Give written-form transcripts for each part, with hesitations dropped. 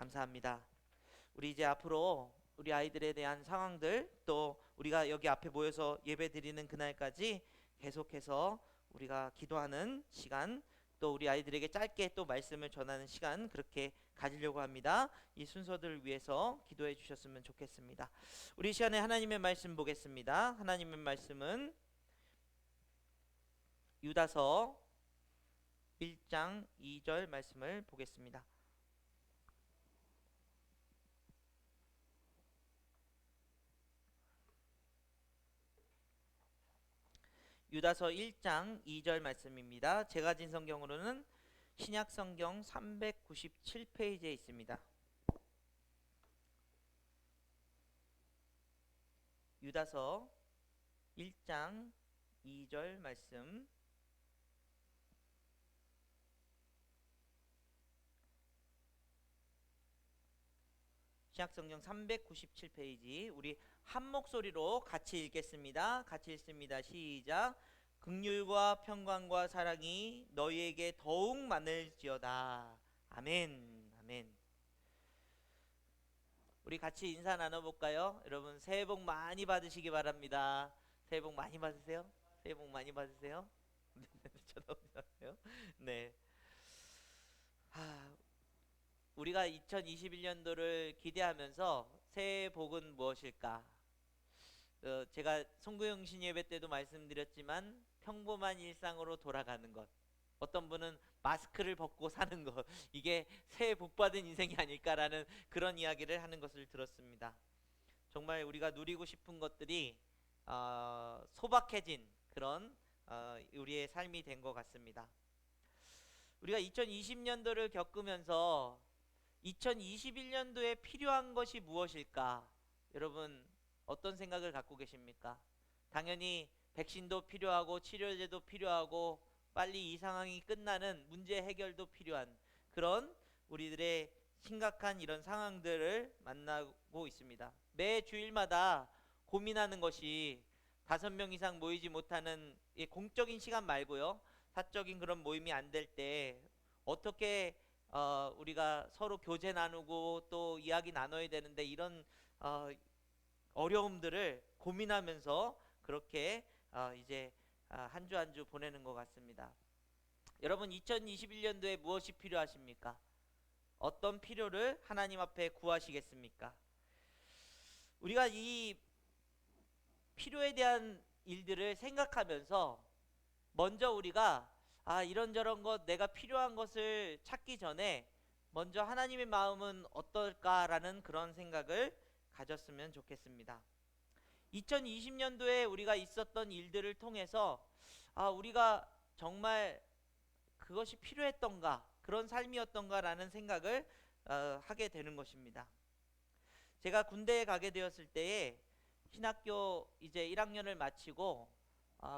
감사합니다. 우리 이제 앞으로 우리 아이들에 대한 상황들, 또 우리가 여기 앞에 모여서 예배 드리는 그날까지 계속해서 우리가 기도하는 시간, 또 우리 아이들에게 짧게 또 말씀을 전하는 시간, 그렇게 가지려고 합니다. 이 순서들을 위해서 기도해 주셨으면 좋겠습니다. 우리 이 시간에 하나님의 말씀 보겠습니다. 하나님의 말씀은 유다서 1장 2절 말씀을 보겠습니다. 유다서 1장 2절 말씀입니다. 제가 가진 성경으로는 신약 성경 397페이지에 있습니다. 유다서 1장 2절 말씀, 신약 성경 397페이지, 우리 한 목소리로 같이 읽겠습니다. 같이 읽습니다. 시작. 긍휼과 평강과 사랑이 너희에게 더욱 많을지어다. 아멘. 아멘. 우리 같이 인사 나눠볼까요? 여러분 새해 복 많이 받으시기 바랍니다. 새해 복 많이 받으세요. 새해 복 많이 받으세요. 쳐다보세요. 네. 우리가 2021년도를 기대하면서 새해 복은 무엇일까? 제가 송구영신 예배 때도 말씀드렸지만 평범한 일상으로 돌아가는 것, 어떤 분은 마스크를 벗고 사는 것, 이게 새해 복 받은 인생이 아닐까라는 그런 이야기를 하는 것을 들었습니다. 정말 우리가 누리고 싶은 것들이 소박해진 그런 우리의 삶이 된 것 같습니다. 우리가 2020년도를 겪으면서 2021년도에 필요한 것이 무엇일까? 여러분 어떤 생각을 갖고 계십니까? 당연히 백신도 필요하고 치료제도 필요하고 빨리 이 상황이 끝나는 문제 해결도 필요한 그런 우리들의 심각한 이런 상황들을 만나고 있습니다. 매 주일마다 고민하는 것이 5명 이상 모이지 못하는 공적인 시간 말고요, 사적인 그런 모임이 안 될 때 어떻게 우리가 서로 교제 나누고 또 이야기 나눠야 되는데, 이런 어려움들을 고민하면서 그렇게 이제 한 주 한 주 보내는 것 같습니다. 여러분 2021년도에 무엇이 필요하십니까? 어떤 필요를 하나님 앞에 구하시겠습니까? 우리가 이 필요에 대한 일들을 생각하면서 먼저 우리가 이런저런 것, 내가 필요한 것을 찾기 전에 먼저 하나님의 마음은 어떨까라는 그런 생각을 가졌으면 좋겠습니다. 2020년도에 우리가 있었던 일들을 통해서 우리가 정말 그것이 필요했던가, 그런 삶이었던가라는 생각을 하게 되는 것입니다. 제가 군대에 가게 되었을 때에 신학교 이제 1학년을 마치고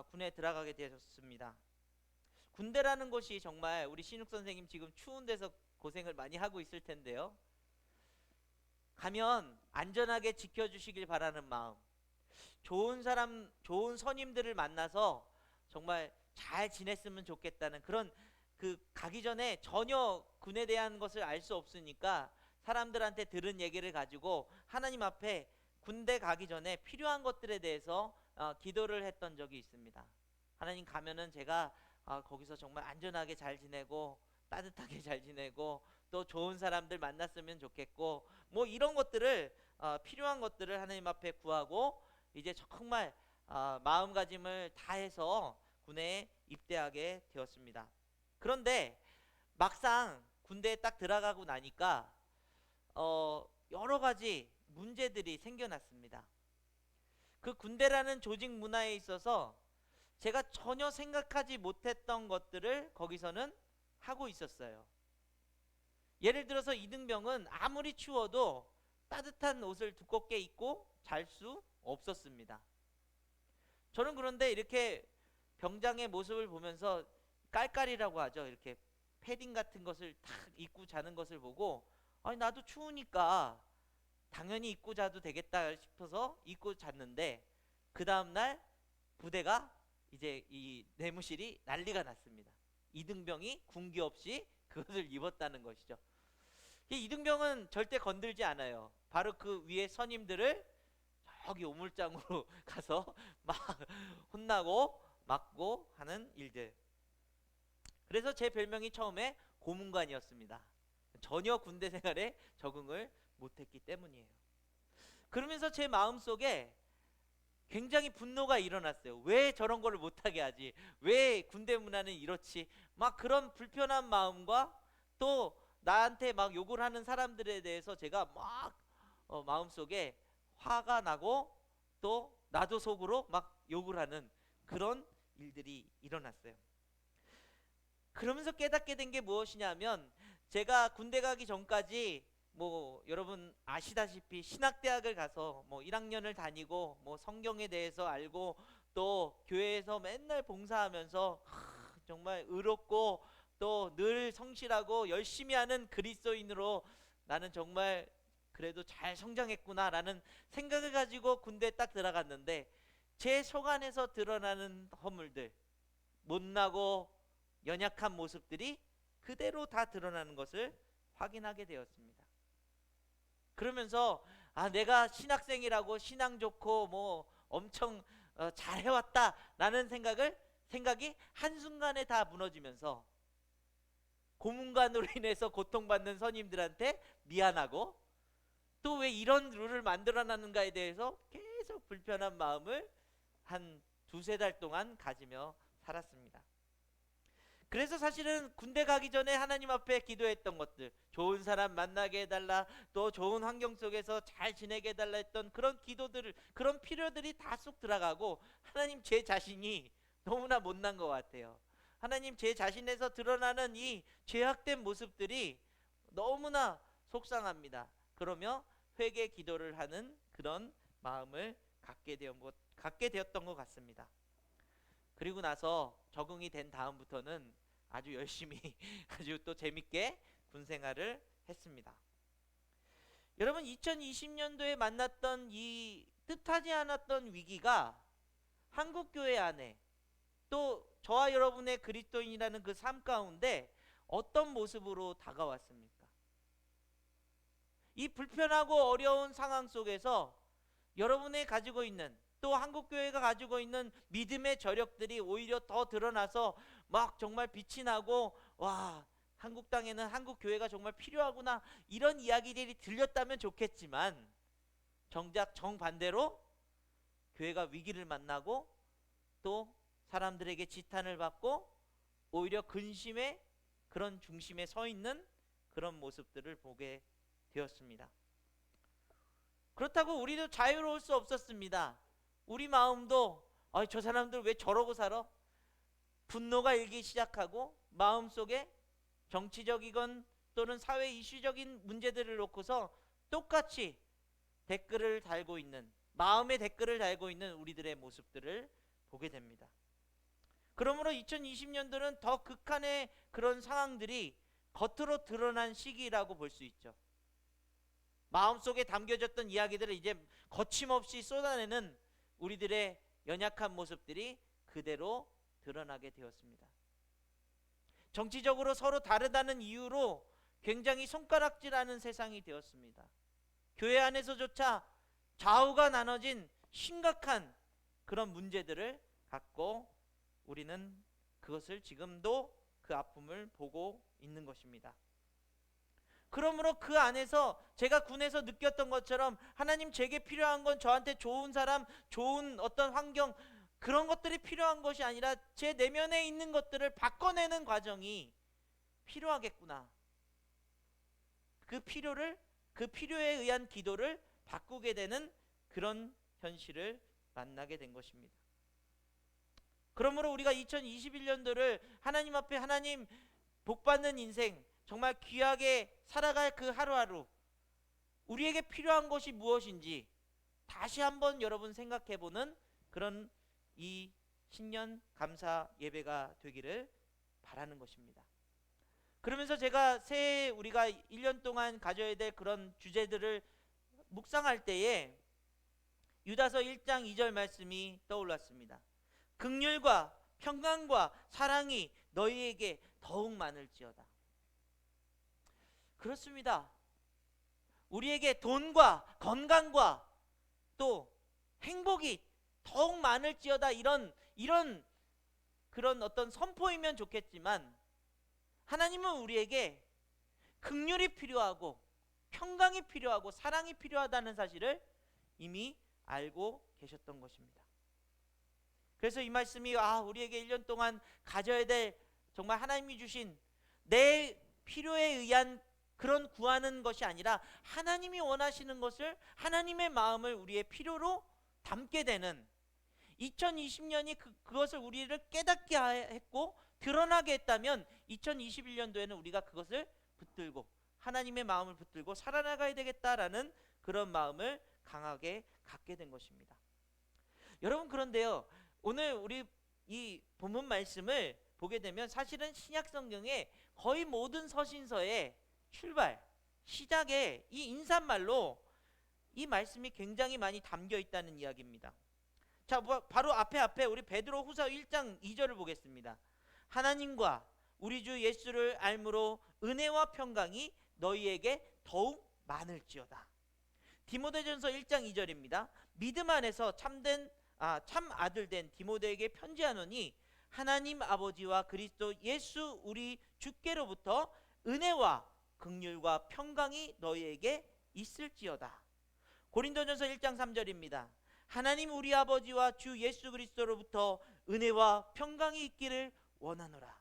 군에 들어가게 되었습니다. 군대라는 곳이 정말, 우리 신욱 선생님 지금 추운 데서 고생을 많이 하고 있을 텐데요, 가면 안전하게 지켜주시길 바라는 마음, 좋은 사람, 좋은 선임들을 만나서 정말 잘 지냈으면 좋겠다는 그런, 가기 전에 전혀 군에 대한 것을 알 수 없으니까 사람들한테 들은 얘기를 가지고 하나님 앞에 군대 가기 전에 필요한 것들에 대해서 기도를 했던 적이 있습니다. 하나님, 가면은 제가 거기서 정말 안전하게 잘 지내고 따뜻하게 잘 지내고 또 좋은 사람들 만났으면 좋겠고, 뭐 이런 것들을 필요한 것들을 하나님 앞에 구하고 이제 정말 마음가짐을 다해서 군에 입대하게 되었습니다. 그런데 막상 군대에 딱 들어가고 나니까 여러 가지 문제들이 생겨났습니다. 그 군대라는 조직 문화에 있어서 제가 전혀 생각하지 못했던 것들을 거기서는 하고 있었어요. 예를 들어서 이등병은 아무리 추워도 따뜻한 옷을 두껍게 입고 잘 수 없었습니다. 저는 그런데 이렇게 병장의 모습을 보면서 깔깔이라고 하죠. 이렇게 패딩 같은 것을 탁 입고 자는 것을 보고 나도 추우니까 당연히 입고 자도 되겠다 싶어서 입고 잤는데, 그 다음날 부대가 이제 이 내무실이 난리가 났습니다. 이등병이 군기 없이 그것을 입었다는 것이죠. 이 이등병은 절대 건들지 않아요. 바로 그 위에 선임들을 저기 우물장으로 가서 막 혼나고 맞고 하는 일들. 그래서 제 별명이 처음에 고문관이었습니다. 전혀 군대 생활에 적응을 못했기 때문이에요. 그러면서 제 마음속에 굉장히 분노가 일어났어요. 왜 저런 거를 못하게 하지? 왜 군대 문화는 이렇지? 막 그런 불편한 마음과 또 나한테 막 욕을 하는 사람들에 대해서 제가 막 마음속에 화가 나고 또 나도 속으로 막 욕을 하는 그런 일들이 일어났어요. 그러면서 깨닫게 된 게 무엇이냐면, 제가 군대 가기 전까지 뭐 여러분 아시다시피 신학대학을 가서 뭐 1학년을 다니고 뭐 성경에 대해서 알고 또 교회에서 맨날 봉사하면서 정말 의롭고 또 늘 성실하고 열심히 하는 그리스도인으로 나는 정말 그래도 잘 성장했구나라는 생각을 가지고 군대에 딱 들어갔는데, 제 속 안에서 드러나는 허물들, 못나고 연약한 모습들이 그대로 다 드러나는 것을 확인하게 되었습니다. 그러면서 내가 신학생이라고 신앙 좋고 뭐 엄청 잘 해왔다라는 생각이 한순간에 다 무너지면서 고문관으로 인해서 고통받는 선임들한테 미안하고, 또 왜 이런 룰을 만들어놨는가에 대해서 계속 불편한 마음을 한 두세 달 동안 가지며 살았습니다. 그래서 사실은 군대 가기 전에 하나님 앞에 기도했던 것들, 좋은 사람 만나게 해달라, 또 좋은 환경 속에서 잘 지내게 해달라 했던 그런 기도들, 그런 필요들이 다 쏙 들어가고, 하나님 제 자신이 너무나 못난 것 같아요. 하나님 제 자신에서 드러나는 이 죄악된 모습들이 너무나 속상합니다. 그러며 회개 기도를 하는 그런 마음을 갖게 되었던 것 같습니다. 그리고 나서 적응이 된 다음부터는 아주 열심히 아주 또 재밌게 군 생활을 했습니다. 여러분, 2020년도에 만났던 이 뜻하지 않았던 위기가 한국 교회 안에 또 저와 여러분의 그리스도인이라는 그 삶 가운데 어떤 모습으로 다가왔습니까? 이 불편하고 어려운 상황 속에서 여러분이 가지고 있는, 또 한국교회가 가지고 있는 믿음의 저력들이 오히려 더 드러나서 막 정말 빛이 나고, 와, 한국 땅에는 한국교회가 정말 필요하구나, 이런 이야기들이 들렸다면 좋겠지만, 정작 정반대로 교회가 위기를 만나고 또 사람들에게 지탄을 받고 오히려 근심의 그런 중심에 서 있는 그런 모습들을 보게 되었습니다. 그렇다고 우리도 자유로울 수 없었습니다. 우리 마음도 저 사람들 왜 저러고 살아? 분노가 일기 시작하고, 마음속에 정치적이건 또는 사회 이슈적인 문제들을 놓고서 똑같이 댓글을 달고 있는, 마음의 댓글을 달고 있는 우리들의 모습들을 보게 됩니다. 그러므로 2020년도는 더 극한의 그런 상황들이 겉으로 드러난 시기라고 볼 수 있죠. 마음속에 담겨졌던 이야기들을 이제 거침없이 쏟아내는 우리들의 연약한 모습들이 그대로 드러나게 되었습니다. 정치적으로 서로 다르다는 이유로 굉장히 손가락질하는 세상이 되었습니다. 교회 안에서조차 좌우가 나눠진 심각한 그런 문제들을 갖고 우리는 그것을 지금도 그 아픔을 보고 있는 것입니다. 그러므로 그 안에서 제가 군에서 느꼈던 것처럼, 하나님 제게 필요한 건 저한테 좋은 사람, 좋은 어떤 환경, 그런 것들이 필요한 것이 아니라 제 내면에 있는 것들을 바꿔내는 과정이 필요하겠구나. 그 필요에 의한 기도를 바꾸게 되는 그런 현실을 만나게 된 것입니다. 그러므로 우리가 2021년도를 하나님 앞에, 하나님 복받는 인생, 정말 귀하게 살아갈 그 하루하루, 우리에게 필요한 것이 무엇인지 다시 한번 여러분 생각해보는 그런 이 신년 감사 예배가 되기를 바라는 것입니다. 그러면서 제가 새해 우리가 1년 동안 가져야 될 그런 주제들을 묵상할 때에 유다서 1장 2절 말씀이 떠올랐습니다. 긍휼과 평강과 사랑이 너희에게 더욱 많을지어다. 그렇습니다. 우리에게 돈과 건강과 또 행복이 더욱 많을지어다, 이런 그런 어떤 선포이면 좋겠지만, 하나님은 우리에게 긍휼이 필요하고 평강이 필요하고 사랑이 필요하다는 사실을 이미 알고 계셨던 것입니다. 그래서 이 말씀이 우리에게 1년 동안 가져야 될, 정말 하나님이 주신 내 필요에 의한 그런 구하는 것이 아니라 하나님이 원하시는 것을, 하나님의 마음을 우리의 필요로 담게 되는 2020년이 그것을 우리를 깨닫게 했고 드러나게 했다면, 2021년도에는 우리가 그것을 붙들고 하나님의 마음을 붙들고 살아나가야 되겠다라는 그런 마음을 강하게 갖게 된 것입니다. 여러분, 그런데요, 오늘 우리 이 본문 말씀을 보게 되면 사실은 신약 성경의 거의 모든 서신서의 출발, 시작에 이 인사말로 이 말씀이 굉장히 많이 담겨 있다는 이야기입니다. 자, 바로 앞에 우리 베드로후서 1장 2절을 보겠습니다. 하나님과 우리 주 예수를 알므로 은혜와 평강이 너희에게 더욱 많을지어다. 디모데전서 1장 2절입니다. 믿음 안에서 참 아들 된 디모데에게 편지하노니 하나님 아버지와 그리스도 예수 우리 주께로부터 은혜와 긍휼과 평강이 너희에게 있을지어다. 고린도전서 1장 3절입니다. 하나님 우리 아버지와 주 예수 그리스도로부터 은혜와 평강이 있기를 원하노라.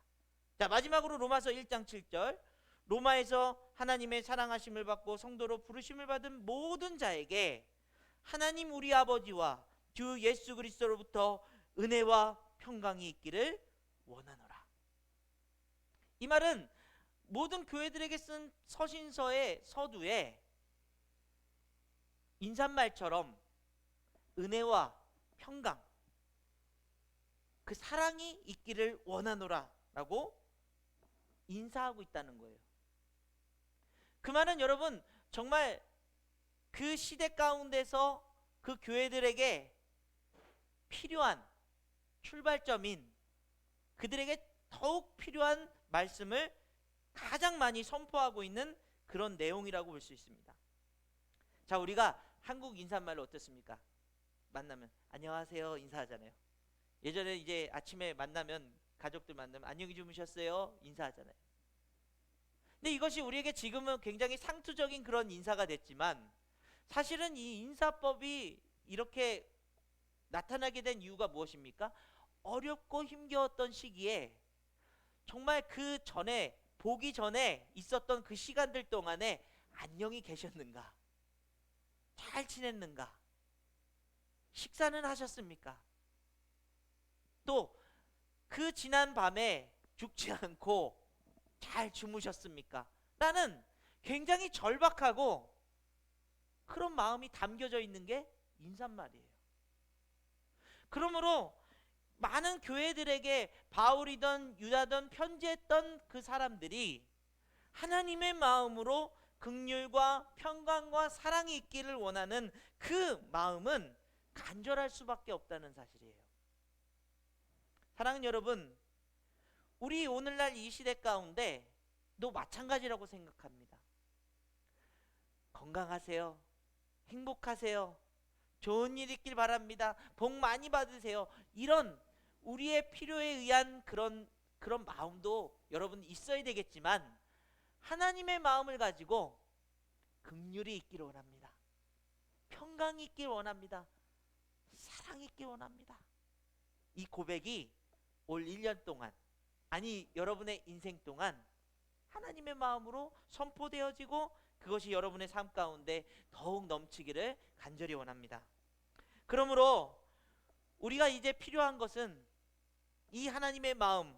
자, 마지막으로 로마서 1장 7절. 로마에서 하나님의 사랑하심을 받고 성도로 부르심을 받은 모든 자에게 하나님 우리 아버지와 주 예수 그리스도로부터 은혜와 평강이 있기를 원하노라. 이 말은 모든 교회들에게 쓴 서신서의 서두에 인사말처럼 은혜와 평강, 그 사랑이 있기를 원하노라 라고 인사하고 있다는 거예요. 그 말은 여러분, 정말 그 시대 가운데서 그 교회들에게 필요한 출발점인, 그들에게 더욱 필요한 말씀을 가장 많이 선포하고 있는 그런 내용이라고 볼 수 있습니다. 자, 우리가 한국 인사말로 어떻습니까? 만나면 안녕하세요 인사하잖아요. 예전에 이제 아침에 만나면, 가족들 만나면 안녕히 주무셨어요 인사하잖아요. 근데 이것이 우리에게 지금은 굉장히 상투적인 그런 인사가 됐지만, 사실은 이 인사법이 이렇게 나타나게 된 이유가 무엇입니까? 어렵고 힘겨웠던 시기에 정말 그 전에, 보기 전에 있었던 그 시간들 동안에 안녕히 계셨는가? 잘 지냈는가? 식사는 하셨습니까? 또 그 지난 밤에 죽지 않고 잘 주무셨습니까? 라는 굉장히 절박하고 그런 마음이 담겨져 있는 게 인사말이에요. 그러므로 많은 교회들에게 바울이든 유다든 편지했던 그 사람들이 하나님의 마음으로 긍휼과 평강과 사랑이 있기를 원하는 그 마음은 간절할 수밖에 없다는 사실이에요. 사랑하는 여러분, 우리 오늘날 이 시대 가운데도 마찬가지라고 생각합니다. 건강하세요. 행복하세요. 좋은 일 있길 바랍니다. 복 많이 받으세요. 이런 우리의 필요에 의한 그런 마음도 여러분 있어야 되겠지만, 하나님의 마음을 가지고 긍휼이 있기를 원합니다. 평강이 있기를 원합니다. 사랑이 있기를 원합니다. 이 고백이 올 1년 동안, 아니 여러분의 인생 동안 하나님의 마음으로 선포되어지고 그것이 여러분의 삶 가운데 더욱 넘치기를 간절히 원합니다. 그러므로 우리가 이제 필요한 것은 이 하나님의 마음,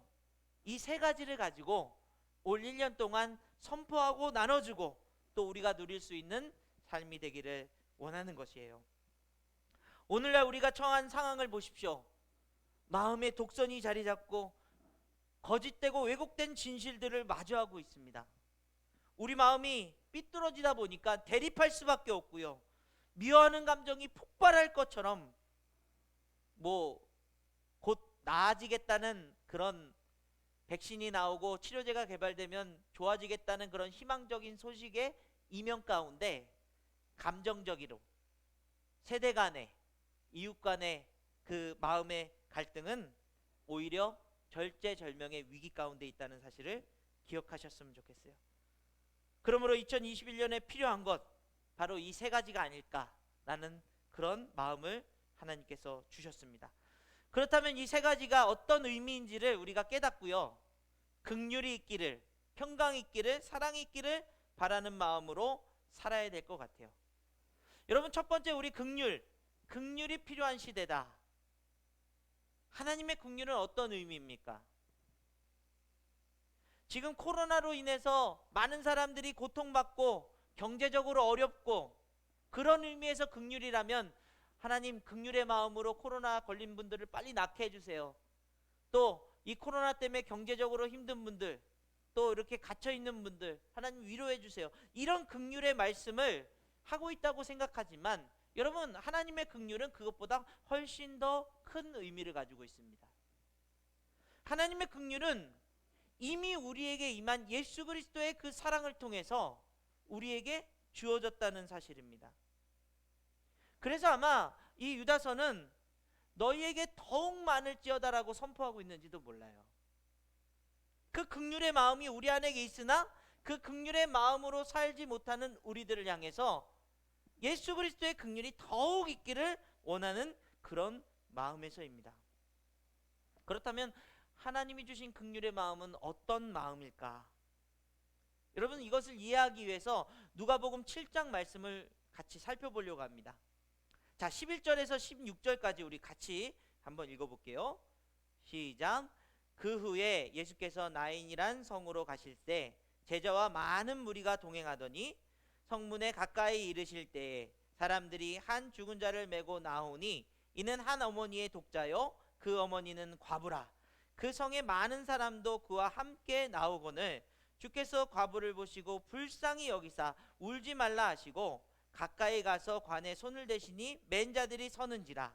이 세 가지를 가지고 올 1년 동안 선포하고 나눠주고 또 우리가 누릴 수 있는 삶이 되기를 원하는 것이에요. 오늘날 우리가 처한 상황을 보십시오. 마음의 독선이 자리 잡고 거짓되고 왜곡된 진실들을 마주하고 있습니다. 우리 마음이 삐뚤어지다 보니까 대립할 수밖에 없고요. 미워하는 감정이 폭발할 것처럼 곧 나아지겠다는 그런 백신이 나오고 치료제가 개발되면 좋아지겠다는 그런 희망적인 소식의 이면 가운데 감정적으로 세대 간의, 이웃 간의 그 마음의 갈등은 오히려 절제절명의 위기 가운데 있다는 사실을 기억하셨으면 좋겠어요. 그러므로 2021년에 필요한 것 바로 이 세 가지가 아닐까라는 그런 마음을 하나님께서 주셨습니다. 그렇다면 이 세 가지가 어떤 의미인지를 우리가 깨닫고요, 긍휼이 있기를, 평강이 있기를, 사랑이 있기를 바라는 마음으로 살아야 될 것 같아요. 여러분, 첫 번째, 우리 긍휼이 필요한 시대다. 하나님의 긍휼은 어떤 의미입니까? 지금 코로나로 인해서 많은 사람들이 고통받고 경제적으로 어렵고, 그런 의미에서 긍휼이라면 하나님 긍휼의 마음으로 코로나 걸린 분들을 빨리 낫게 해주세요. 또 이 코로나 때문에 경제적으로 힘든 분들, 또 이렇게 갇혀있는 분들 하나님 위로해 주세요. 이런 긍휼의 말씀을 하고 있다고 생각하지만 여러분, 하나님의 긍휼은 그것보다 훨씬 더 큰 의미를 가지고 있습니다. 하나님의 긍휼은 이미 우리에게 임한 예수 그리스도의 그 사랑을 통해서 우리에게 주어졌다는 사실입니다. 그래서 아마 이 유다서는 너희에게 더욱 많을지어다라고 선포하고 있는지도 몰라요. 그 긍휼의 마음이 우리 안에 있으나 그 긍휼의 마음으로 살지 못하는 우리들을 향해서 예수 그리스도의 긍휼이 더욱 있기를 원하는 그런 마음에서입니다. 그렇다면 하나님이 주신 긍휼의 마음은 어떤 마음일까? 여러분, 이것을 이해하기 위해서 누가복음 7장 말씀을 같이 살펴보려고 합니다. 자, 11절에서 16절까지 우리 같이 한번 읽어볼게요. 시작. 그 후에 예수께서 나인이란 성으로 가실 때 제자와 많은 무리가 동행하더니 성문에 가까이 이르실 때에 사람들이 한 죽은 자를 메고 나오니 이는 한 어머니의 독자요 그 어머니는 과부라. 그 성에 많은 사람도 그와 함께 나오거늘 주께서 과부를 보시고 불쌍히 여기사 울지 말라 하시고 가까이 가서 관에 손을 대시니 맨 자들이 서는지라.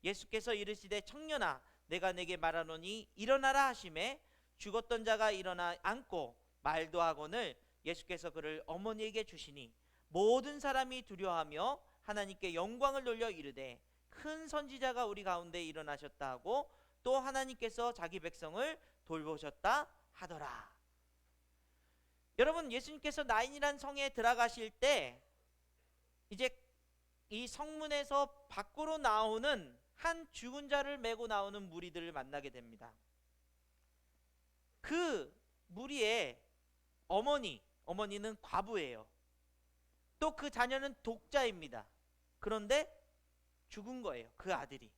예수께서 이르시되 청년아 내가 내게 말하노니 일어나라 하시매 죽었던 자가 일어나 앉고 말도 하거늘 예수께서 그를 어머니에게 주시니 모든 사람이 두려워하며 하나님께 영광을 돌려 이르되 큰 선지자가 우리 가운데 일어나셨다 하고 또 하나님께서 자기 백성을 돌보셨다 하더라. 여러분, 예수님께서 나인이란 성에 들어가실 때 이제 이 성문에서 밖으로 나오는 한 죽은 자를 메고 나오는 무리들을 만나게 됩니다. 그 무리의 어머니는 과부예요. 또 그 자녀는 독자입니다. 그런데 죽은 거예요, 그 아들이.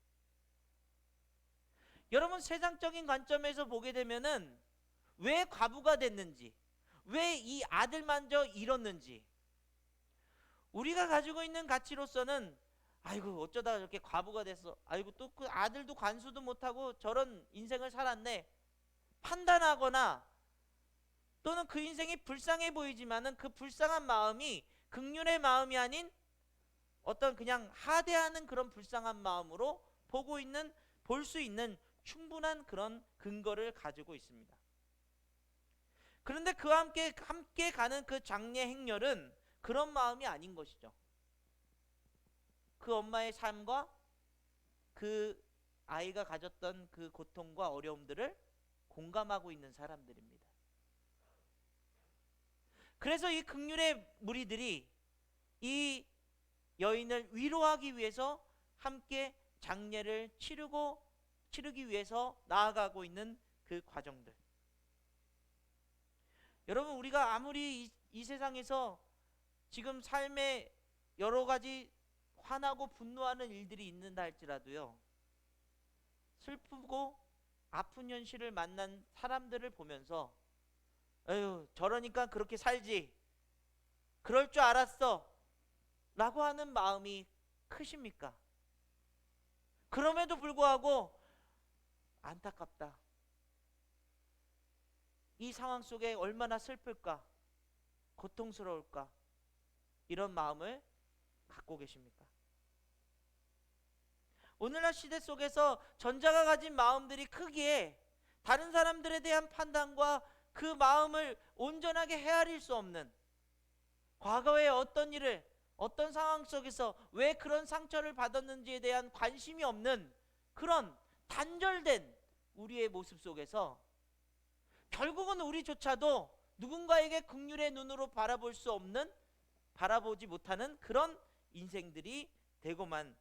여러분, 세상적인 관점에서 보게 되면은 왜 과부가 됐는지, 왜 이 아들만저 잃었는지, 우리가 가지고 있는 가치로서는 아이고 어쩌다 저렇게 과부가 됐어, 아이고 또 그 아들도 관수도 못하고 저런 인생을 살았네, 판단하거나 또는 그 인생이 불쌍해 보이지만은 그 불쌍한 마음이 긍휼의 마음이 아닌 어떤 그냥 하대하는 그런 불쌍한 마음으로 볼 수 있는 충분한 그런 근거를 가지고 있습니다. 그런데 그와 함께 가는 그 장례 행렬은 그런 마음이 아닌 것이죠. 그 엄마의 삶과 그 아이가 가졌던 그 고통과 어려움들을 공감하고 있는 사람들입니다. 그래서 이 긍휼의 무리들이 이 여인을 위로하기 위해서 함께 장례를 치르기 위해서 나아가고 있는 그 과정들. 여러분, 우리가 아무리 이 세상에서 지금 삶에 여러 가지 화나고 분노하는 일들이 있는다 할지라도요, 슬프고 아픈 현실을 만난 사람들을 보면서 에휴 저러니까 그렇게 살지, 그럴 줄 알았어 라고 하는 마음이 크십니까? 그럼에도 불구하고 안타깝다, 이 상황 속에 얼마나 슬플까, 고통스러울까, 이런 마음을 갖고 계십니까? 오늘날 시대 속에서 전자가 가진 마음들이 크기에 다른 사람들에 대한 판단과 그 마음을 온전하게 헤아릴 수 없는, 과거의 어떤 일을 어떤 상황 속에서 왜 그런 상처를 받았는지에 대한 관심이 없는 그런 단절된 우리의 모습 속에서 결국은 우리조차도 누군가에게 긍휼의 눈으로 바라볼 수 없는, 바라보지 못하는 그런 인생들이 되고만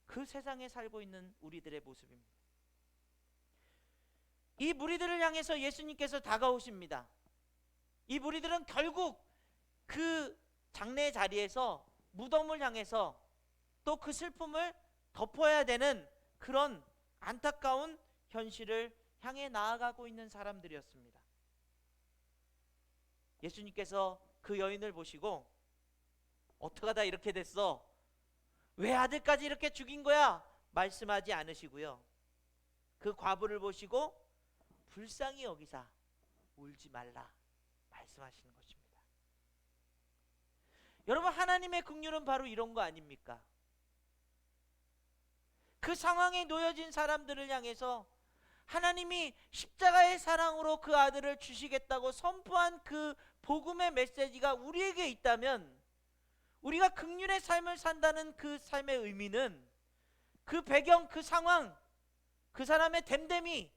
그 세상에 살고 있는 우리들의 모습입니다. 이 무리들을 향해서 예수님께서 다가오십니다. 이 무리들은 결국 그 장례 자리에서 무덤을 향해서 또 그 슬픔을 덮어야 되는 그런 안타까운 현실을 향해 나아가고 있는 사람들이었습니다. 예수님께서 그 여인을 보시고 어떡하다 이렇게 됐어? 왜 아들까지 이렇게 죽인 거야? 말씀하지 않으시고요. 그 과부를 보시고 불쌍히 여기사 울지 말라 말씀하시는 것입니다. 여러분, 하나님의 긍휼은 바로 이런 거 아닙니까? 그 상황에 놓여진 사람들을 향해서 하나님이 십자가의 사랑으로 그 아들을 주시겠다고 선포한 그 복음의 메시지가 우리에게 있다면, 우리가 긍휼의 삶을 산다는 그 삶의 의미는 그 배경, 그 상황, 그 사람의 됨됨이,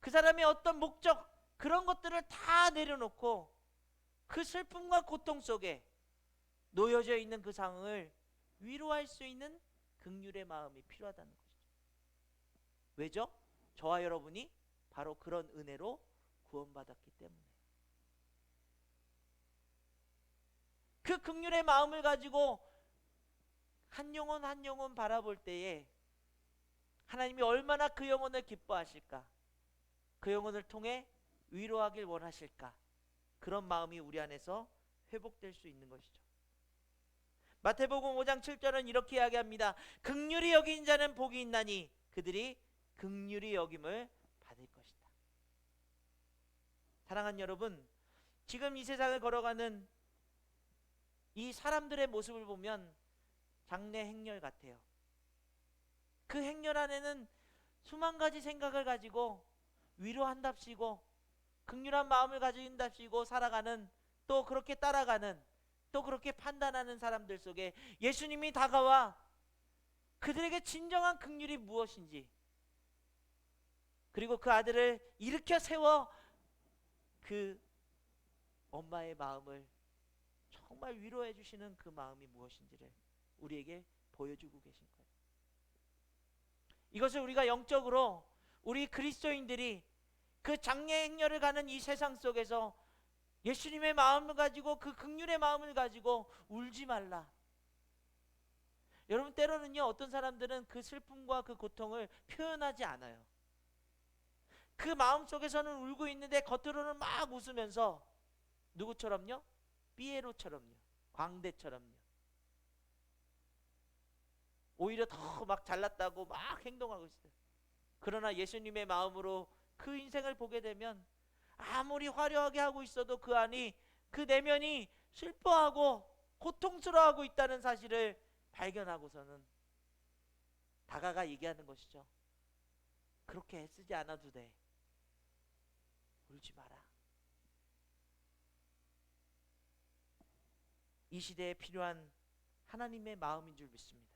그 사람의 어떤 목적, 그런 것들을 다 내려놓고 그 슬픔과 고통 속에 놓여져 있는 그 상황을 위로할 수 있는 긍휼의 마음이 필요하다는 것이죠. 왜죠? 저와 여러분이 바로 그런 은혜로 구원받았기 때문에. 그 긍휼의 마음을 가지고 한 영혼 한 영혼 바라볼 때에 하나님이 얼마나 그 영혼을 기뻐하실까, 그 영혼을 통해 위로하길 원하실까, 그런 마음이 우리 안에서 회복될 수 있는 것이죠. 마태복음 5장 7절은 이렇게 이야기합니다. 긍휼히 여긴 자는 복이 있나니 그들이 긍휼히 여김을 받을 것이다. 사랑하는 여러분, 지금 이 세상을 걸어가는 이 사람들의 모습을 보면 장래 행렬 같아요. 그 행렬 안에는 수만 가지 생각을 가지고 위로한답시고 긍휼한 마음을 가진답시고 살아가는, 또 그렇게 따라가는, 또 그렇게 판단하는 사람들 속에 예수님이 다가와 그들에게 진정한 긍휼이 무엇인지, 그리고 그 아들을 일으켜 세워 그 엄마의 마음을 정말 위로해 주시는 그 마음이 무엇인지를 우리에게 보여주고 계신 거예요. 이것을 우리가 영적으로 우리 그리스도인들이 그 장례 행렬을 가는 이 세상 속에서 예수님의 마음을 가지고, 그 긍휼의 마음을 가지고 울지 말라. 여러분, 때로는요 어떤 사람들은 그 슬픔과 그 고통을 표현하지 않아요. 그 마음 속에서는 울고 있는데 겉으로는 막 웃으면서, 누구처럼요? 삐에로처럼요, 광대처럼요. 오히려 더 막 잘났다고 막 행동하고 있어요. 그러나 예수님의 마음으로 그 인생을 보게 되면 아무리 화려하게 하고 있어도 그 안이, 그 내면이 슬퍼하고 고통스러워하고 있다는 사실을 발견하고서는 다가가 얘기하는 것이죠. 그렇게 애쓰지 않아도 돼. 울지 마라. 이 시대에 필요한 하나님의 마음인 줄 믿습니다.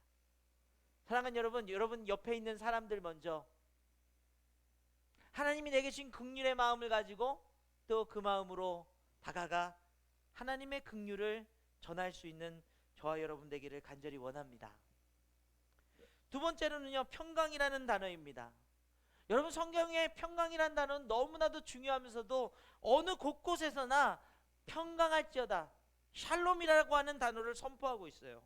사랑하는 여러분, 여러분 옆에 있는 사람들 먼저 하나님이 내게 주신 긍휼의 마음을 가지고 또 그 마음으로 다가가 하나님의 긍휼을 전할 수 있는 저와 여러분 되기를 간절히 원합니다. 두 번째로는요, 평강이라는 단어입니다. 여러분, 성경에 평강이라는 단어는 너무나도 중요하면서도 어느 곳곳에서나 평강할지어다, 샬롬이라고 하는 단어를 선포하고 있어요.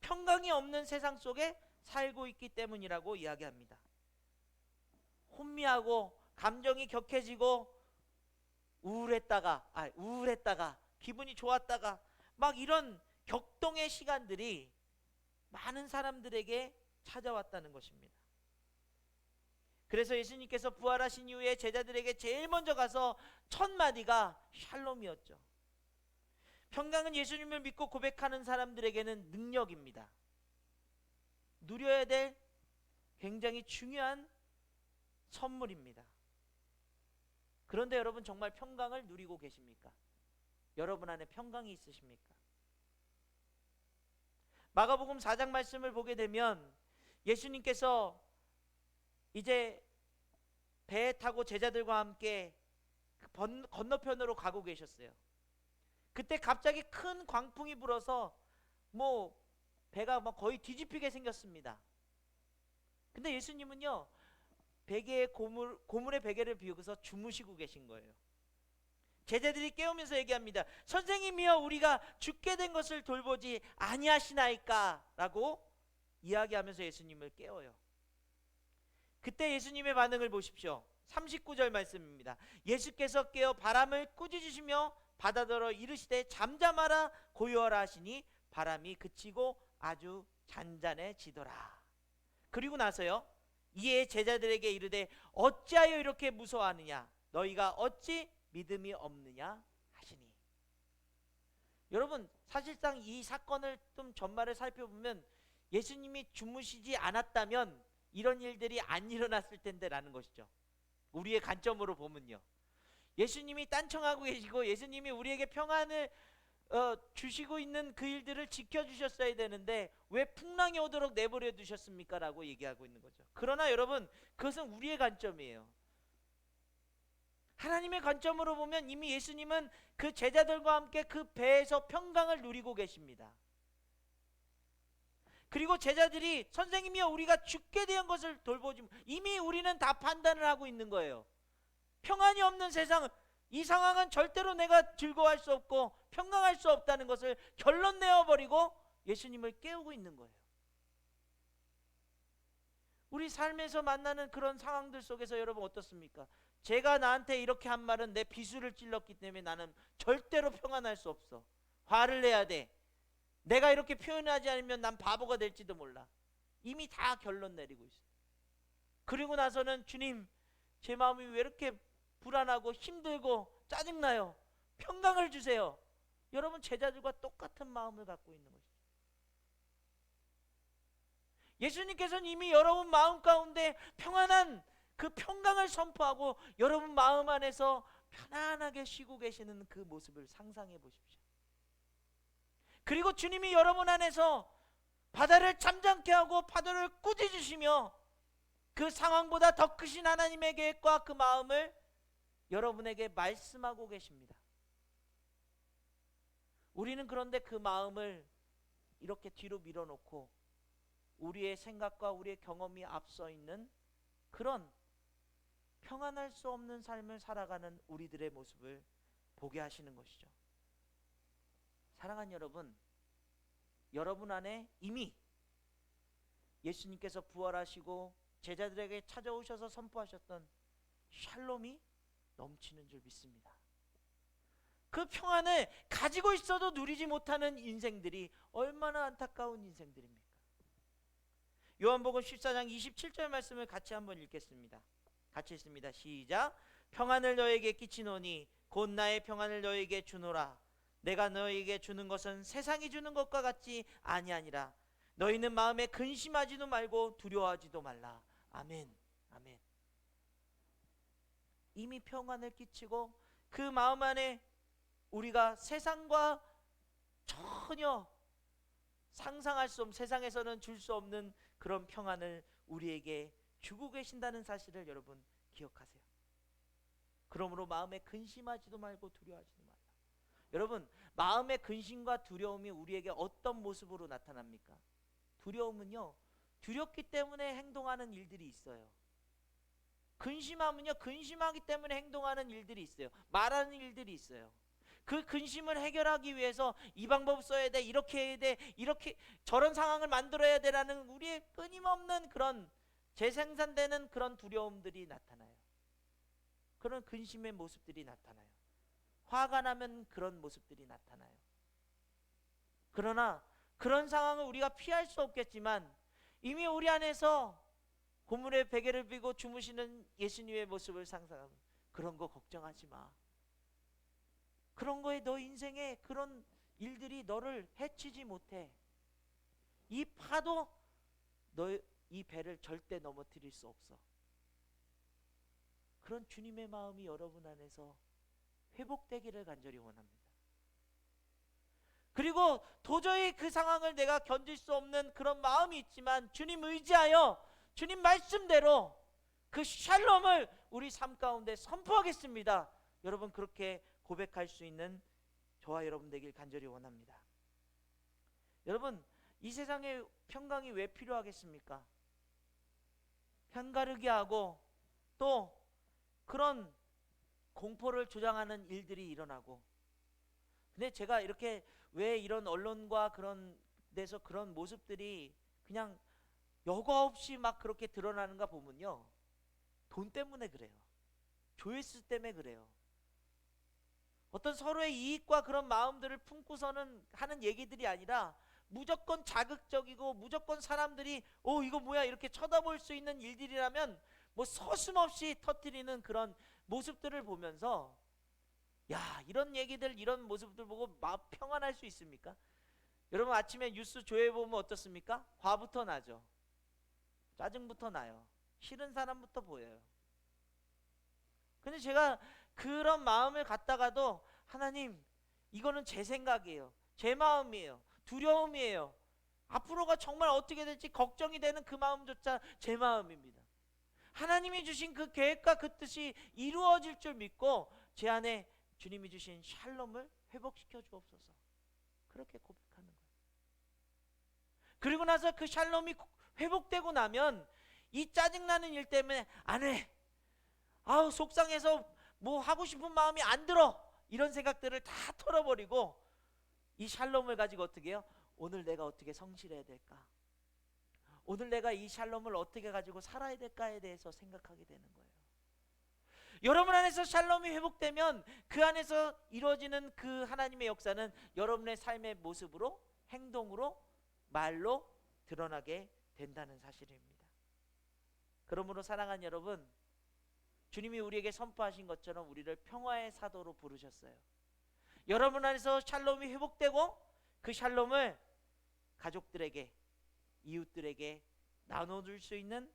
평강이 없는 세상 속에 살고 있기 때문이라고 이야기합니다. 혼미하고 감정이 격해지고 우울했다가 기분이 좋았다가 막 이런 격동의 시간들이 많은 사람들에게 찾아왔다는 것입니다. 그래서 예수님께서 부활하신 이후에 제자들에게 제일 먼저 가서 첫 마디가 샬롬이었죠. 평강은 예수님을 믿고 고백하는 사람들에게는 능력입니다. 누려야 될 굉장히 중요한 선물입니다. 그런데 여러분, 정말 평강을 누리고 계십니까? 여러분 안에 평강이 있으십니까? 마가복음 4장 말씀을 보게 되면 예수님께서 이제 배에 타고 제자들과 함께 건너편으로 가고 계셨어요. 그때 갑자기 큰 광풍이 불어서 뭐 배가 막 거의 뒤집히게 생겼습니다. 근데 예수님은요, 베개에 고물의 베개를 비우고서 주무시고 계신 거예요. 제자들이 깨우면서 얘기합니다. 선생님이여, 우리가 죽게 된 것을 돌보지 아니하시나이까? 라고 이야기하면서 예수님을 깨워요. 그때 예수님의 반응을 보십시오. 39절 말씀입니다. 예수께서 깨어 바람을 꾸짖으시며 바다더러 이르시되 잠잠하라 고요하라 하시니 바람이 그치고 아주 잔잔해지더라. 그리고 나서요, 이에 제자들에게 이르되 어찌하여 이렇게 무서워하느냐? 너희가 어찌 믿음이 없느냐 하시니. 여러분, 사실상 이 사건을 좀 전말을 살펴보면 예수님이 주무시지 않았다면 이런 일들이 안 일어났을 텐데 라는 것이죠. 우리의 관점으로 보면요, 예수님이 딴청하고 계시고 예수님이 우리에게 평안을 주시고 있는 그 일들을 지켜주셨어야 되는데 왜 풍랑이 오도록 내버려 두셨습니까? 라고 얘기하고 있는 거죠. 그러나 여러분, 그것은 우리의 관점이에요. 하나님의 관점으로 보면 이미 예수님은 그 제자들과 함께 그 배에서 평강을 누리고 계십니다. 그리고 제자들이 선생님이여, 우리가 죽게 된 것을 돌보지, 이미 우리는 다 판단을 하고 있는 거예요. 평안이 없는 세상, 이 상황은 절대로 내가 즐거워할 수 없고 평강할 수 없다는 것을 결론 내어버리고 예수님을 깨우고 있는 거예요. 우리 삶에서 만나는 그런 상황들 속에서 여러분 어떻습니까? 제가 나한테 이렇게 한 말은 내 비수를 찔렀기 때문에 나는 절대로 평안할 수 없어. 화를 내야 돼. 내가 이렇게 표현하지 않으면 난 바보가 될지도 몰라. 이미 다 결론 내리고 있어요. 그리고 나서는 주님, 제 마음이 왜 이렇게 불안하고 힘들고 짜증나요? 평강을 주세요. 여러분, 제자들과 똑같은 마음을 갖고 있는 것이죠. 예수님께서는 이미 여러분 마음 가운데 평안한 그 평강을 선포하고 여러분 마음 안에서 편안하게 쉬고 계시는 그 모습을 상상해 보십시오. 그리고 주님이 여러분 안에서 바다를 잠잠케 하고 파도를 꾸짖으시며 그 상황보다 더 크신 하나님의 계획과 그 마음을 여러분에게 말씀하고 계십니다. 우리는 그런데 그 마음을 이렇게 뒤로 밀어놓고 우리의 생각과 우리의 경험이 앞서 있는 그런 평안할 수 없는 삶을 살아가는 우리들의 모습을 보게 하시는 것이죠. 사랑하는 여러분, 여러분 안에 이미 예수님께서 부활하시고 제자들에게 찾아오셔서 선포하셨던 샬롬이 넘치는 줄 믿습니다. 그 평안을 가지고 있어도 누리지 못하는 인생들이 얼마나 안타까운 인생들입니까? 요한복음 14장 27절 말씀을 같이 한번 읽겠습니다. 같이 읽습니다. 시작. 평안을 너에게 끼치노니 곧 나의 평안을 너에게 주노라. 내가 너에게 주는 것은 세상이 주는 것과 같지 아니하니라. 너희는 마음에 근심하지도 말고 두려워하지도 말라. 아멘. 아멘. 이미 평안을 끼치고 그 마음 안에 우리가 세상과 전혀 상상할 수 없는, 세상에서는 줄 수 없는 그런 평안을 우리에게 주고 계신다는 사실을 여러분 기억하세요. 그러므로 마음에 근심하지도 말고 두려워하지도 말라. 여러분, 마음의 근심과 두려움이 우리에게 어떤 모습으로 나타납니까? 두려움은요, 두렵기 때문에 행동하는 일들이 있어요. 근심하면요, 근심하기 때문에 행동하는 일들이 있어요. 말하는 일들이 있어요. 그 근심을 해결하기 위해서 이 방법 써야 돼, 이렇게 해야 돼, 이렇게 저런 상황을 만들어야 되라는 우리의 끊임없는 그런 재생산되는 그런 두려움들이 나타나요. 그런 근심의 모습들이 나타나요. 화가 나면 그런 모습들이 나타나요. 그러나 그런 상황을 우리가 피할 수 없겠지만 이미 우리 안에서 고물의 베개를 비고 주무시는 예수님의 모습을 상상하면 그런 거 걱정하지 마. 그런 거에 너 인생에 그런 일들이 너를 해치지 못해. 이 파도 너 이 배를 절대 넘어뜨릴 수 없어. 그런 주님의 마음이 여러분 안에서 회복되기를 간절히 원합니다. 그리고 도저히 그 상황을 내가 견딜 수 없는 그런 마음이 있지만 주님 의지하여 주님 말씀대로 그 샬롬을 우리 삶 가운데 선포하겠습니다. 여러분 그렇게 고백할 수 있는 저와 여러분 되길 간절히 원합니다. 여러분 이 세상에 평강이 왜 필요하겠습니까? 편가르기 하고 또 그런 공포를 조장하는 일들이 일어나고, 근데 제가 이렇게 왜 이런 언론과 그런 데서 그런 모습들이 그냥 여과 없이 막 그렇게 드러나는가 보면요, 돈 때문에 그래요. 조회수 때문에 그래요. 어떤 서로의 이익과 그런 마음들을 품고서는 하는 얘기들이 아니라 무조건 자극적이고 무조건 사람들이 이거 뭐야 이렇게 쳐다볼 수 있는 일들이라면 뭐 서슴없이 터뜨리는 그런 모습들을 보면서, 야, 이런 얘기들 이런 모습들 보고 마음 평안할 수 있습니까? 여러분 아침에 뉴스 조회 보면 어떻습니까? 화부터 나죠. 짜증부터 나요. 싫은 사람부터 보여요. 근데 제가 그런 마음을 갖다가도 하나님, 이거는 제 생각이에요. 제 마음이에요. 두려움이에요. 앞으로가 정말 어떻게 될지 걱정이 되는 그 마음조차 제 마음입니다. 하나님이 주신 그 계획과 그 뜻이 이루어질 줄 믿고 제 안에 주님이 주신 샬롬을 회복시켜 주옵소서. 그렇게 고백하는 거예요. 그리고 나서 그 샬롬이 회복되고 나면 이 짜증나는 일 때문에 안 해. 아우 속상해서 뭐 하고 싶은 마음이 안 들어. 이런 생각들을 다 털어버리고 이 샬롬을 가지고 어떻게 해요? 오늘 내가 어떻게 성실해야 될까? 오늘 내가 이 샬롬을 어떻게 가지고 살아야 될까에 대해서 생각하게 되는 거예요. 여러분 안에서 샬롬이 회복되면 그 안에서 이루어지는 그 하나님의 역사는 여러분의 삶의 모습으로, 행동으로, 말로 드러나게 된다는 사실입니다. 그러므로 사랑하는 여러분, 주님이 우리에게 선포하신 것처럼 우리를 평화의 사도로 부르셨어요. 여러분 안에서 샬롬이 회복되고 그 샬롬을 가족들에게, 이웃들에게 나눠줄 수 있는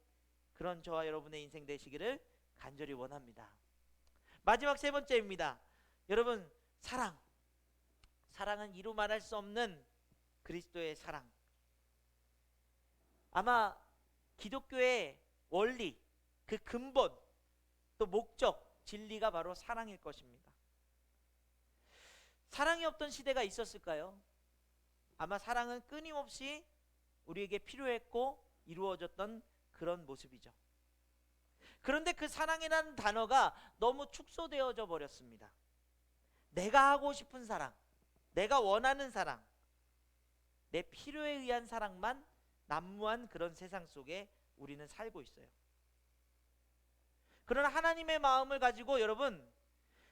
그런 저와 여러분의 인생 되시기를 간절히 원합니다. 마지막 세 번째입니다. 여러분, 사랑은 이루 말할 수 없는 그리스도의 사랑. 아마 기독교의 원리, 그 근본, 또 목적, 진리가 바로 사랑일 것입니다. 사랑이 없던 시대가 있었을까요? 아마 사랑은 끊임없이 우리에게 필요했고 이루어졌던 그런 모습이죠. 그런데 그 사랑이라는 단어가 너무 축소되어져 버렸습니다. 내가 하고 싶은 사랑, 내가 원하는 사랑, 내 필요에 의한 사랑만 난무한 그런 세상 속에 우리는 살고 있어요. 그러나 하나님의 마음을 가지고 여러분,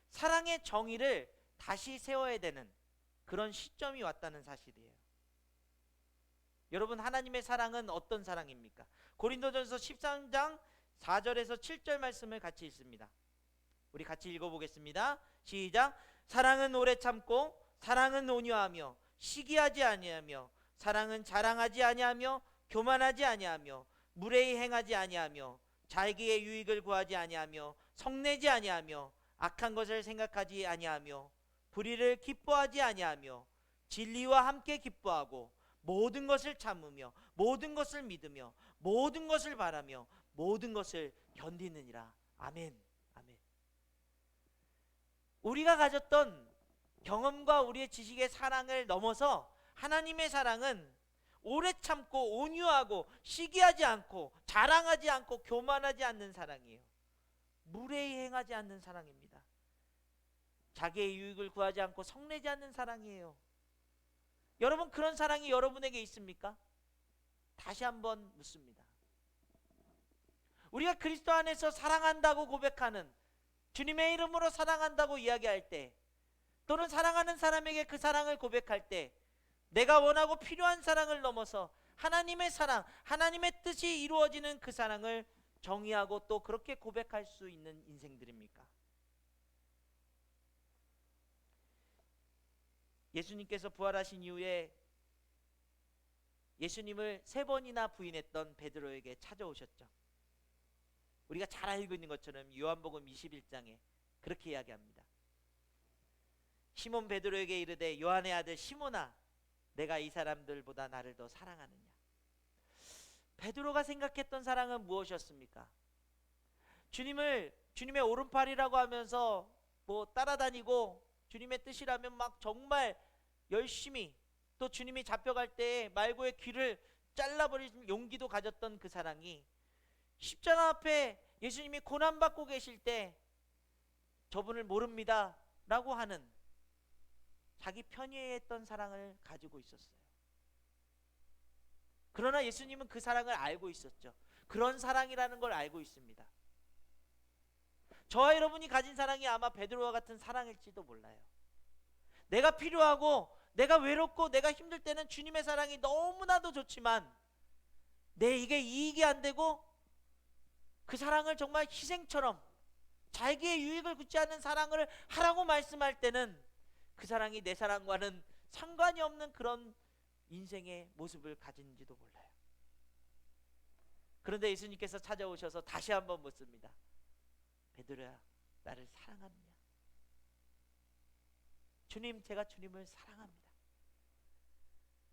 사랑의 정의를 다시 세워야 되는 그런 시점이 왔다는 사실이에요. 여러분, 하나님의 사랑은 어떤 사랑입니까? 고린도전서 13장 4절에서 7절 말씀을 같이 읽습니다. 우리 같이 읽어보겠습니다. 시작. 사랑은 오래 참고 사랑은 온유하며 시기하지 아니하며 사랑은 자랑하지 아니하며 교만하지 아니하며 무례히 행하지 아니하며 자기의 유익을 구하지 아니하며 성내지 아니하며 악한 것을 생각하지 아니하며 불의를 기뻐하지 아니하며 진리와 함께 기뻐하고 모든 것을 참으며 모든 것을 믿으며 모든 것을 바라며 모든 것을 견디느니라. 아멘. 아멘. 우리가 가졌던 경험과 우리의 지식의 사랑을 넘어서 하나님의 사랑은 오래 참고 온유하고 시기하지 않고 자랑하지 않고 교만하지 않는 사랑이에요. 무례히 행하지 않는 사랑입니다. 자기의 유익을 구하지 않고 성내지 않는 사랑이에요. 여러분, 그런 사랑이 여러분에게 있습니까? 다시 한번 묻습니다. 우리가 그리스도 안에서 사랑한다고 고백하는, 주님의 이름으로 사랑한다고 이야기할 때, 또는 사랑하는 사람에게 그 사랑을 고백할 때, 내가 원하고 필요한 사랑을 넘어서 하나님의 사랑, 하나님의 뜻이 이루어지는 그 사랑을 정의하고 또 그렇게 고백할 수 있는 인생들입니까? 예수님께서 부활하신 이후에 예수님을 3번이나 부인했던 베드로에게 찾아오셨죠. 우리가 잘 알고 있는 것처럼 요한복음 21장에 그렇게 이야기합니다. 시몬 베드로에게 이르되 요한의 아들 시몬아 내가 이 사람들보다 나를 더 사랑하느냐. 베드로가 생각했던 사랑은 무엇이었습니까? 주님의 오른팔이라고 하면서 뭐 따라다니고 주님의 뜻이라면 막 정말 열심히, 또 주님이 잡혀갈 때 말고의 귀를 잘라버릴 용기도 가졌던 그 사랑이 십자가 앞에 예수님이 고난받고 계실 때 저분을 모릅니다 라고 하는 자기 편의에 했던 사랑을 가지고 있었어요. 그러나 예수님은 그 사랑을 알고 있었죠. 그런 사랑이라는 걸 알고 있습니다. 저와 여러분이 가진 사랑이 아마 베드로와 같은 사랑일지도 몰라요. 내가 필요하고 내가 외롭고 내가 힘들 때는 주님의 사랑이 너무나도 좋지만 이게 이익이 안 되고 그 사랑을 정말 희생처럼 자기의 유익을 굳지 않는 사랑을 하라고 말씀할 때는 그 사랑이 내 사랑과는 상관이 없는 그런 인생의 모습을 가진지도 몰라요. 그런데 예수님께서 찾아오셔서 다시 한번 묻습니다. 베드로야, 나를 사랑하느냐? 주님, 제가 주님을 사랑합니다.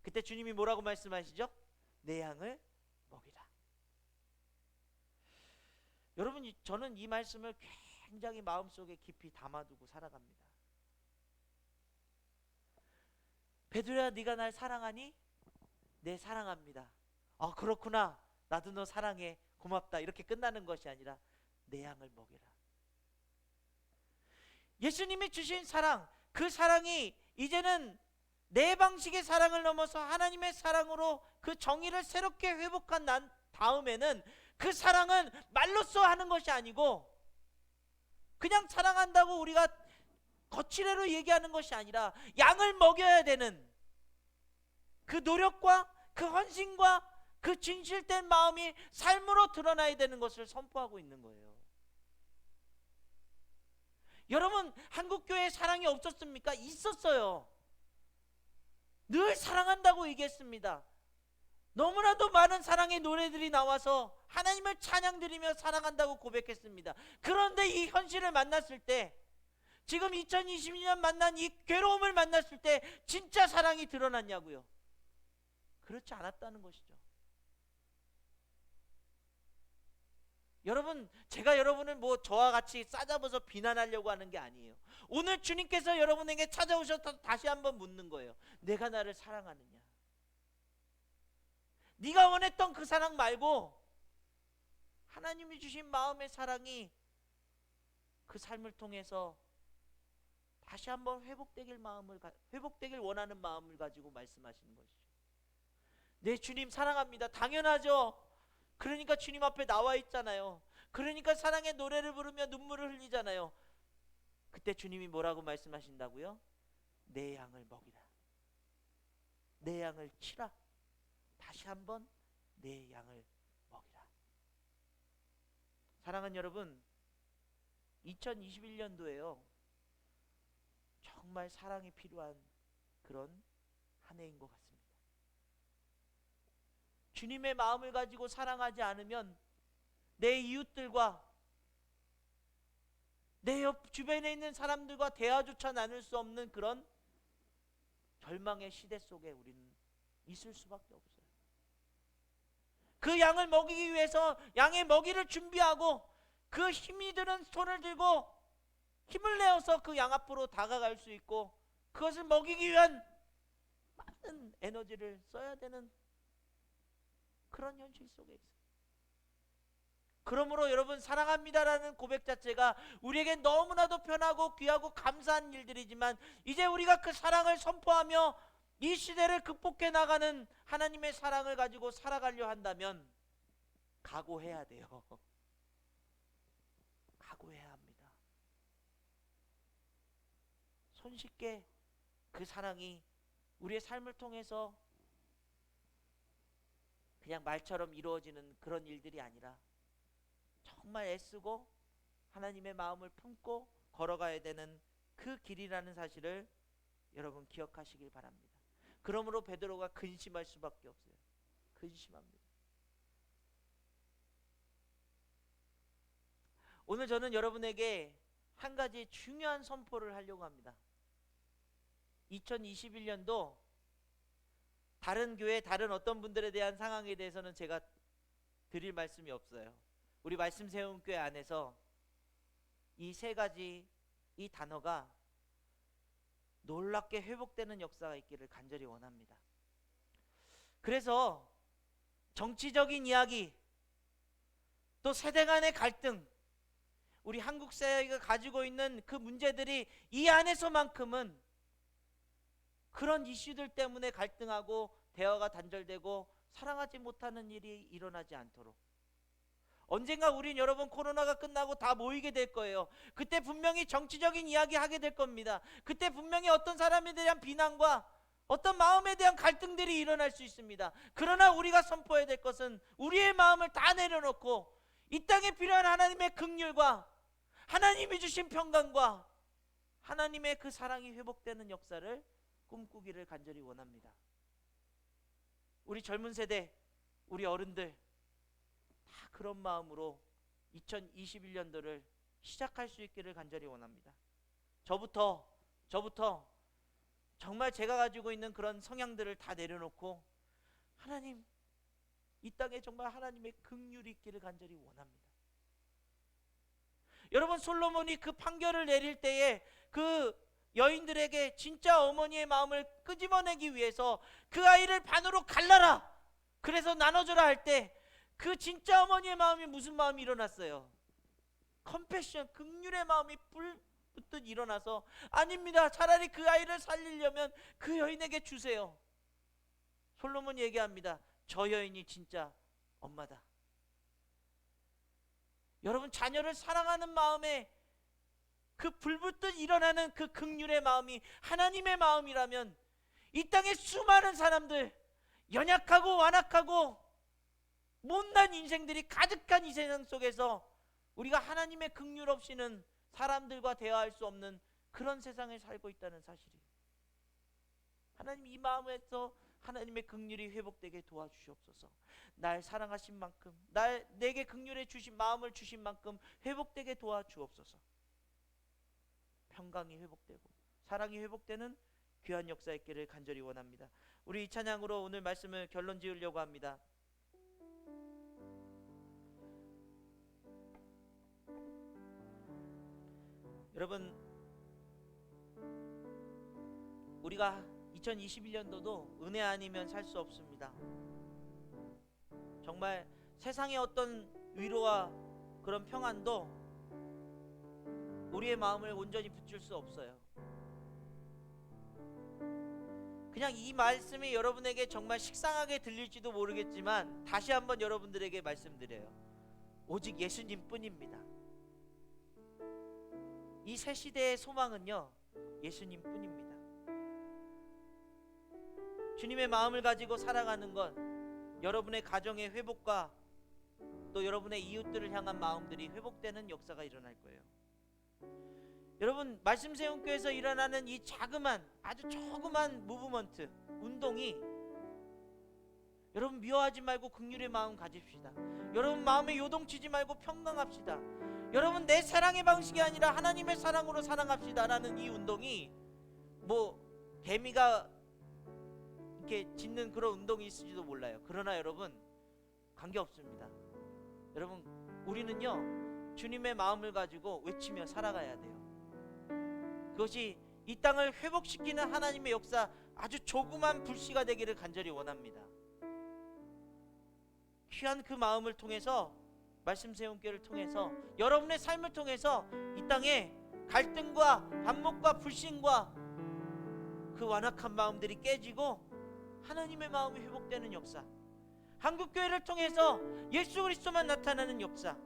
그때 주님이 뭐라고 말씀하시죠? 내 양을 먹이라. 여러분, 저는 이 말씀을 굉장히 마음속에 깊이 담아두고 살아갑니다. 베드로야, 네가 날 사랑하니? 네, 사랑합니다. 아, 그렇구나. 나도 너 사랑해. 고맙다. 이렇게 끝나는 것이 아니라 내 양을 먹이라. 예수님이 주신 사랑, 그 사랑이 이제는 내 방식의 사랑을 넘어서 하나님의 사랑으로 그 정의를 새롭게 회복한 난 다음에는 그 사랑은 말로써 하는 것이 아니고 그냥 사랑한다고 우리가 거칠애로 얘기하는 것이 아니라 양을 먹여야 되는 그 노력과 그 헌신과 그 진실된 마음이 삶으로 드러나야 되는 것을 선포하고 있는 거예요. 여러분, 한국교회에 사랑이 없었습니까? 있었어요. 늘 사랑한다고 얘기했습니다. 너무나도 많은 사랑의 노래들이 나와서 하나님을 찬양드리며 사랑한다고 고백했습니다. 그런데 이 현실을 만났을 때, 지금 2022년 만난 이 괴로움을 만났을 때 진짜 사랑이 드러났냐고요? 그렇지 않았다는 것이죠. 여러분, 제가 여러분을 뭐 저와 같이 싸잡아서 비난하려고 하는 게 아니에요. 오늘 주님께서 여러분에게 찾아오셔서 다시 한번 묻는 거예요. 내가 나를 사랑하느냐? 네가 원했던 그 사랑 말고 하나님이 주신 마음의 사랑이 그 삶을 통해서 다시 한번 회복되길 원하는 마음을 가지고 말씀하시는 것이죠. 네, 주님 사랑합니다. 당연하죠. 그러니까 주님 앞에 나와 있잖아요. 그러니까 사랑의 노래를 부르며 눈물을 흘리잖아요. 그때 주님이 뭐라고 말씀하신다고요? 내 양을 먹이라. 내 양을 치라. 다시 한번 내 양을 먹이라. 사랑하는 여러분, 2021년도에요. 정말 사랑이 필요한 그런 한 해인 것 같습니다. 주님의 마음을 가지고 사랑하지 않으면 내 이웃들과 내 옆 주변에 있는 사람들과 대화조차 나눌 수 없는 그런 절망의 시대 속에 우리는 있을 수밖에 없어요. 그 양을 먹이기 위해서 양의 먹이를 준비하고 그 힘이 드는 손을 들고 힘을 내어서 그 양 앞으로 다가갈 수 있고 그것을 먹이기 위한 많은 에너지를 써야 되는 그런 현실 속에 있어요. 그러므로 여러분, 사랑합니다라는 고백 자체가 우리에게 너무나도 편하고 귀하고 감사한 일들이지만 이제 우리가 그 사랑을 선포하며 이 시대를 극복해 나가는 하나님의 사랑을 가지고 살아가려 한다면 각오해야 돼요. 각오해야 합니다. 손쉽게 그 사랑이 우리의 삶을 통해서 그냥 말처럼 이루어지는 그런 일들이 아니라 정말 애쓰고 하나님의 마음을 품고 걸어가야 되는 그 길이라는 사실을 여러분 기억하시길 바랍니다. 그러므로 베드로가 근심할 수밖에 없어요. 근심합니다. 오늘 저는 여러분에게 한 가지 중요한 선포를 하려고 합니다. 2021년도 다른 교회 다른 어떤 분들에 대한 상황에 대해서는 제가 드릴 말씀이 없어요. 우리 말씀 세운 교회 안에서 이 세 가지 이 단어가 놀랍게 회복되는 역사가 있기를 간절히 원합니다. 그래서 정치적인 이야기, 또 세대 간의 갈등, 우리 한국 사회가 가지고 있는 그 문제들이 이 안에서만큼은 그런 이슈들 때문에 갈등하고 대화가 단절되고 사랑하지 못하는 일이 일어나지 않도록, 언젠가 우린 여러분 코로나가 끝나고 다 모이게 될 거예요. 그때 분명히 정치적인 이야기 하게 될 겁니다. 그때 분명히 어떤 사람에 대한 비난과 어떤 마음에 대한 갈등들이 일어날 수 있습니다. 그러나 우리가 선포해야 될 것은 우리의 마음을 다 내려놓고 이 땅에 필요한 하나님의 긍휼과 하나님이 주신 평강과 하나님의 그 사랑이 회복되는 역사를 꿈꾸기를 간절히 원합니다. 우리 젊은 세대, 우리 어른들 다 그런 마음으로 2021년도를 시작할 수 있기를 간절히 원합니다. 저부터 정말 제가 가지고 있는 그런 성향들을 다 내려놓고 하나님, 이 땅에 정말 하나님의 긍휼이 있기를 간절히 원합니다. 여러분, 솔로몬이 그 판결을 내릴 때에 그 여인들에게 진짜 어머니의 마음을 끄집어내기 위해서 그 아이를 반으로 갈라라, 그래서 나눠줘라 할 때 그 진짜 어머니의 마음이 무슨 마음이 일어났어요? 컴패션, 긍휼의 마음이 불붙듯 일어나서 아닙니다, 차라리 그 아이를 살리려면 그 여인에게 주세요. 솔로몬이 얘기합니다. 저 여인이 진짜 엄마다. 여러분, 자녀를 사랑하는 마음에 그 불붙듯 일어나는 그 긍휼의 마음이 하나님의 마음이라면 이 땅의 수많은 사람들, 연약하고 완악하고 못난 인생들이 가득한 이 세상 속에서 우리가 하나님의 긍휼 없이는 사람들과 대화할 수 없는 그런 세상에 살고 있다는 사실이에요. 하나님, 이 마음에서 하나님의 긍휼이 회복되게 도와주시옵소서. 날 사랑하신 만큼, 내게 긍휼해 주신 마음을 주신 만큼 회복되게 도와주옵소서. 평강이 회복되고 사랑이 회복되는 귀한 역사 있기를 간절히 원합니다. 우리 이 찬양으로 오늘 말씀을 결론 지으려고 합니다. 여러분, 우리가 2021년도도 은혜 아니면 살 수 없습니다. 정말 세상의 어떤 위로와 그런 평안도 우리의 마음을 온전히 붙줄 수 없어요. 그냥 이 말씀이 여러분에게 정말 식상하게 들릴지도 모르겠지만 다시 한번 여러분들에게 말씀드려요. 오직 예수님 뿐입니다. 이 새 시대의 소망은요, 예수님 뿐입니다. 주님의 마음을 가지고 살아가는 건 여러분의 가정의 회복과 또 여러분의 이웃들을 향한 마음들이 회복되는 역사가 일어날 거예요. 여러분, 말씀 세운 교회에서 일어나는 이 자그만, 아주 조그만 무브먼트, 운동이, 여러분 미워하지 말고 긍휼의 마음 가집시다. 여러분 마음에 요동치지 말고 평강합시다. 여러분, 내 사랑의 방식이 아니라 하나님의 사랑으로 사랑합시다 라는 이 운동이 뭐 개미가 이렇게 짖는 그런 운동이 있을지도 몰라요. 그러나 여러분, 관계없습니다. 여러분, 우리는요 주님의 마음을 가지고 외치며 살아가야 돼요. 그것이 이 땅을 회복시키는 하나님의 역사, 아주 조그만 불씨가 되기를 간절히 원합니다. 귀한 그 마음을 통해서, 말씀 세운 교회를 통해서, 여러분의 삶을 통해서 이 땅에 갈등과 반목과 불신과 그 완악한 마음들이 깨지고 하나님의 마음이 회복되는 역사, 한국교회를 통해서 예수 그리스도만 나타나는 역사,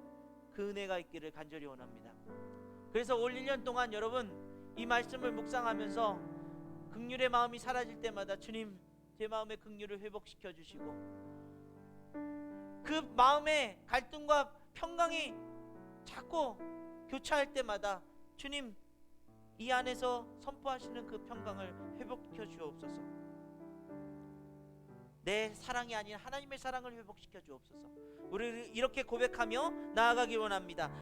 그 은혜가 있기를 간절히 원합니다. 그래서 올 1년 동안 여러분 이 말씀을 묵상하면서 긍휼의 마음이 사라질 때마다 주님, 제 마음의 긍휼을 회복시켜 주시고, 그 마음의 갈등과 평강이 자꾸 교차할 때마다 주님, 이 안에서 선포하시는 그 평강을 회복시켜 주옵소서. 내 사랑이 아닌 하나님의 사랑을 회복시켜 주옵소서. 우리 이렇게 고백하며 나아가길 원합니다.